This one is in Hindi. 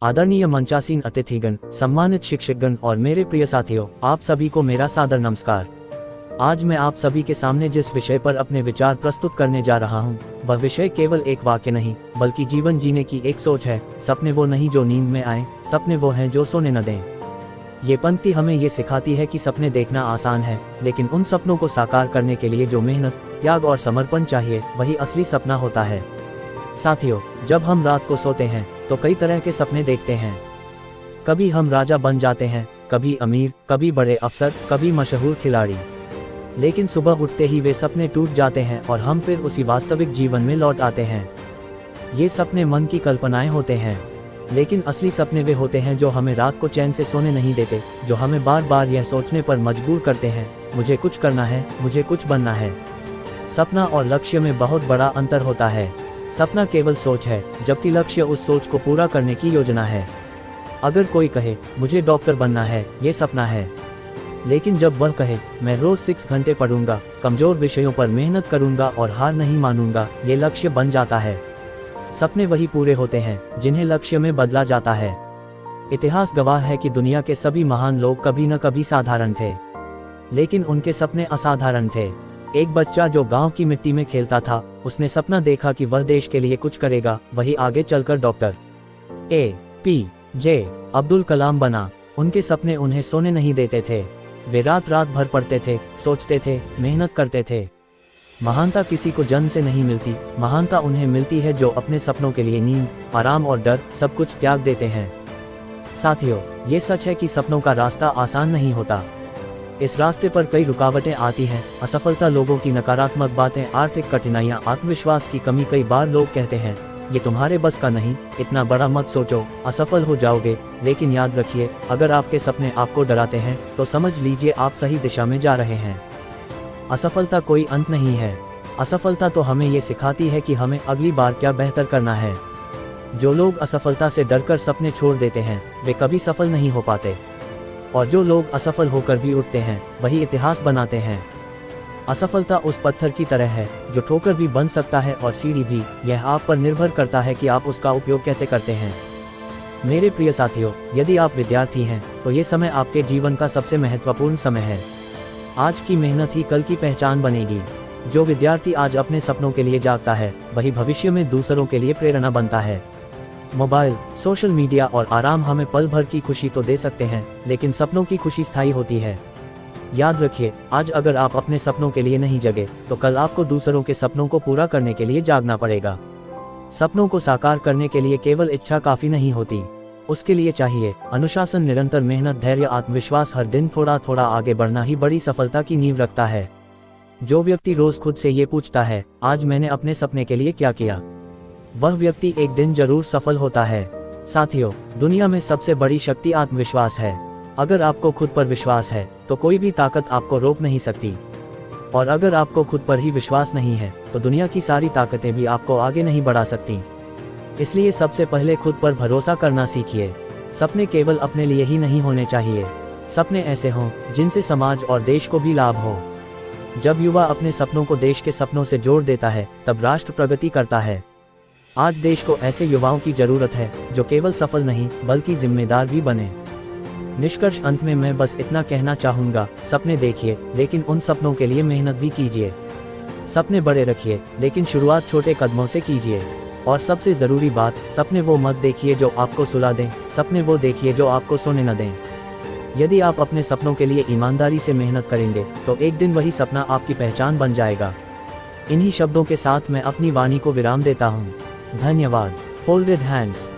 आदरणीय मंचासीन अतिथिगण, सम्मानित शिक्षकगण और मेरे प्रिय साथियों, आप सभी को मेरा सादर नमस्कार। आज मैं आप सभी के सामने जिस विषय पर अपने विचार प्रस्तुत करने जा रहा हूँ, वह विषय केवल एक वाक्य नहीं बल्कि जीवन जीने की एक सोच है। सपने वो नहीं जो नींद में आए, सपने वो हैं जो सोने न दें। ये पंक्ति हमें ये सिखाती है कि सपने देखना आसान है, लेकिन उन सपनों को साकार करने के लिए जो मेहनत, त्याग और समर्पण चाहिए, वही असली सपना होता है। साथियों, जब हम रात को सोते हैं तो कई तरह के सपने देखते हैं। कभी हम राजा बन जाते हैं, कभी अमीर, कभी बड़े अफसर, कभी मशहूर खिलाड़ी। लेकिन सुबह उठते ही वे सपने टूट जाते हैं और हम फिर उसी वास्तविक जीवन में लौट आते हैं। ये सपने मन की कल्पनाएं होते हैं, लेकिन असली सपने वे होते हैं जो हमें रात को चैन से सोने नहीं देते, जो हमें बार बार यह सोचने पर मजबूर करते हैं, मुझे कुछ करना है, मुझे कुछ बनना है। सपना और लक्ष्य में बहुत बड़ा अंतर होता है। सपना केवल सोच है, जबकि लक्ष्य उस सोच को पूरा करने की योजना है। अगर कोई कहे मुझे डॉक्टर बनना है, ये सपना है। लेकिन जब वह कहे मैं रोज 6 घंटे पढ़ूंगा, कमजोर विषयों पर मेहनत करूंगा और हार नहीं मानूंगा, ये लक्ष्य बन जाता है। सपने वही पूरे होते हैं जिन्हें लक्ष्य में बदला जाता है। इतिहास गवाह है कि दुनिया के सभी महान लोग कभी न कभी साधारण थे, लेकिन उनके सपने असाधारण थे। एक बच्चा जो गांव की मिट्टी में खेलता था, उसने सपना देखा कि वह देश के लिए कुछ करेगा। वही आगे चलकर डॉक्टर APJ अब्दुल कलाम बना। उनके सपने उन्हें सोने नहीं देते थे। वे रात रात भर पढ़ते थे, सोचते थे, मेहनत करते थे। महानता किसी को जन्म से नहीं मिलती, महानता उन्हें मिलती है जो अपने सपनों के लिए नींद, आराम और डर सब कुछ त्याग देते हैं। साथियों, ये सच है कि सपनों का रास्ता आसान नहीं होता। इस रास्ते पर कई रुकावटें आती हैं। असफलता, लोगों की नकारात्मक बातें, आर्थिक कठिनाइयां, आत्मविश्वास की कमी। कई बार लोग कहते हैं ये तुम्हारे बस का नहीं, इतना बड़ा मत सोचो, असफल हो जाओगे। लेकिन याद रखिए, अगर आपके सपने आपको डराते हैं तो समझ लीजिए आप सही दिशा में जा रहे हैं। असफलता कोई अंत नहीं है। असफलता तो हमें ये सिखाती है कि हमें अगली बार क्या बेहतर करना है। जो लोग असफलता से डरकर सपने छोड़ देते हैं, वे कभी सफल नहीं हो पाते। और जो लोग असफल होकर भी उठते हैं, वही इतिहास बनाते हैं। असफलता उस पत्थर की तरह है जो ठोकर भी बन सकता है और सीढ़ी भी। यह आप पर निर्भर करता है कि आप उसका उपयोग कैसे करते हैं। मेरे प्रिय साथियों, यदि आप विद्यार्थी हैं तो ये समय आपके जीवन का सबसे महत्वपूर्ण समय है। आज की मेहनत ही कल की पहचान बनेगी। जो विद्यार्थी आज अपने सपनों के लिए जागता है, वही भविष्य में दूसरों के लिए प्रेरणा बनता है। मोबाइल, सोशल मीडिया और आराम हमें पल भर की खुशी तो दे सकते हैं, लेकिन सपनों की खुशी स्थायी होती है। याद रखिए, आज अगर आप अपने सपनों के लिए नहीं जगे, तो कल आपको दूसरों के सपनों को पूरा करने के लिए जागना पड़ेगा। सपनों को साकार करने के लिए केवल इच्छा काफी नहीं होती, उसके लिए चाहिए अनुशासन, निरंतर मेहनत, धैर्य, आत्मविश्वास। हर दिन थोड़ा थोड़ा आगे बढ़ना ही बड़ी सफलता की नींव रखता है। जो व्यक्ति रोज खुद से ये पूछता है आज मैंने अपने सपने के लिए क्या किया, वह व्यक्ति एक दिन जरूर सफल होता है। साथियों, दुनिया में सबसे बड़ी शक्ति आत्मविश्वास है। अगर आपको खुद पर विश्वास है तो कोई भी ताकत आपको रोक नहीं सकती। और अगर आपको खुद पर ही विश्वास नहीं है तो दुनिया की सारी ताकतें भी आपको आगे नहीं बढ़ा सकती। इसलिए सबसे पहले खुद पर भरोसा करना सीखिए। सपने केवल अपने लिए ही नहीं होने चाहिए। सपने ऐसे हों जिनसे समाज और देश को भी लाभ हो। जब युवा अपने सपनों को देश के सपनों से जोड़ देता है, तब राष्ट्र प्रगति करता है। आज देश को ऐसे युवाओं की जरूरत है जो केवल सफल नहीं बल्कि जिम्मेदार भी बने। निष्कर्ष, अंत में मैं बस इतना कहना चाहूँगा, सपने देखिए लेकिन उन सपनों के लिए मेहनत भी कीजिए। सपने बड़े रखिए लेकिन शुरुआत छोटे कदमों से कीजिए। और सबसे ज़रूरी बात, सपने वो मत देखिए जो आपको सुला दें, सपने वो देखिए जो आपको सोने न दें। यदि आप अपने सपनों के लिए ईमानदारी से मेहनत करेंगे तो एक दिन वही सपना आपकी पहचान बन जाएगा। इन्हीं शब्दों के साथ मैं अपनी वाणी को विराम देता हूँ। धन्यवाद। Folded hands.